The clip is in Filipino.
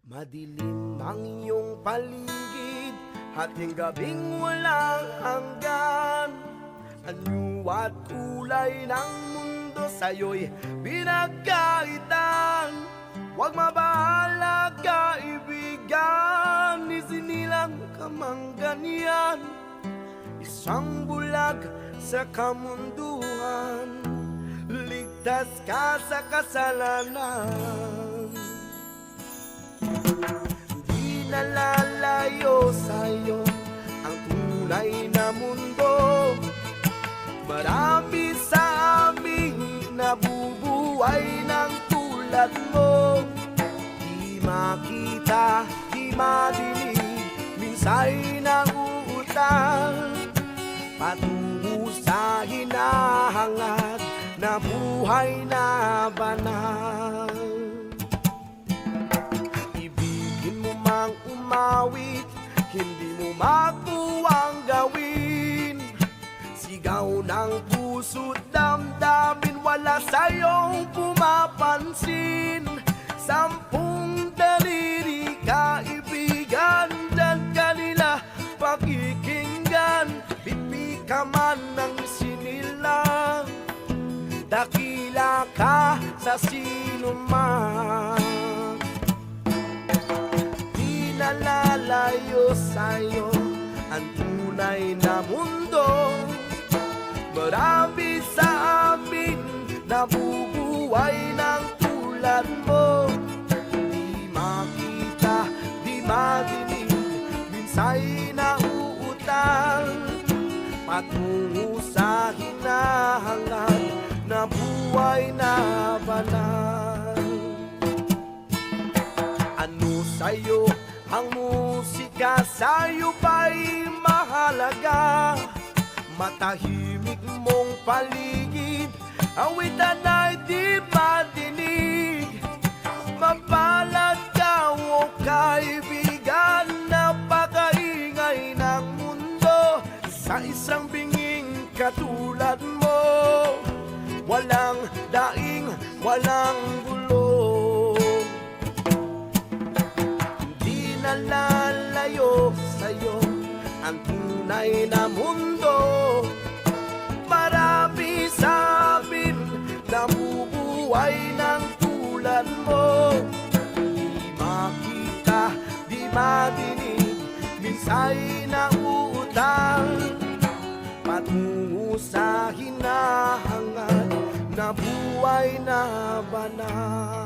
Madilim ang iyong paligid, hating gabing walang hanggan. Anyo at kulay ng mundo sa'yo'y pinagkaitan. Huwag mabahala kaibigan, isinilang ka mang ganyan. Isang bulag sa kamunduhan, ligtas ka sa kasalanan. Di nalalayo sa'yo ang tunay na mundo. Marami sa aming nabubuhay ng tulad mo. Di makita, di madinig, minsa'y nauutang patungo sa hinahangad na buhay na banal. Mang umawit, hindi mo makuwang gawin. Sigaw ng puso't damdamin, wala sa'yong pumapansin. Sampung daliri kaibigan, dan kanila pakikinggan. Pipi ka man ng sinilang, dakila ka sa sinuman. Nalalayo sa'yo ang tunay na mundo. Marami sa amin nabubuhay ng tulad mo. Di makita, di madinig, minsa'y nauutang patungo sa hinahangad na buhay na banal. Ano sa'yo ang musika, sa'yo ba'y mahalaga? Matahimik mong paligid, awitan ay di madinig. Mapalad ka o kaibigan, napakaingay ng mundo. Sa isang binging katulad mo, walang daing, walang gulo. Nalalayo sa'yo ang tunay na mundo. Marami sa amin nabubuhay ng tulad mo. Di makita, di madinig, minsa'y nauutang patungo sa hinahangad na buhay na banal.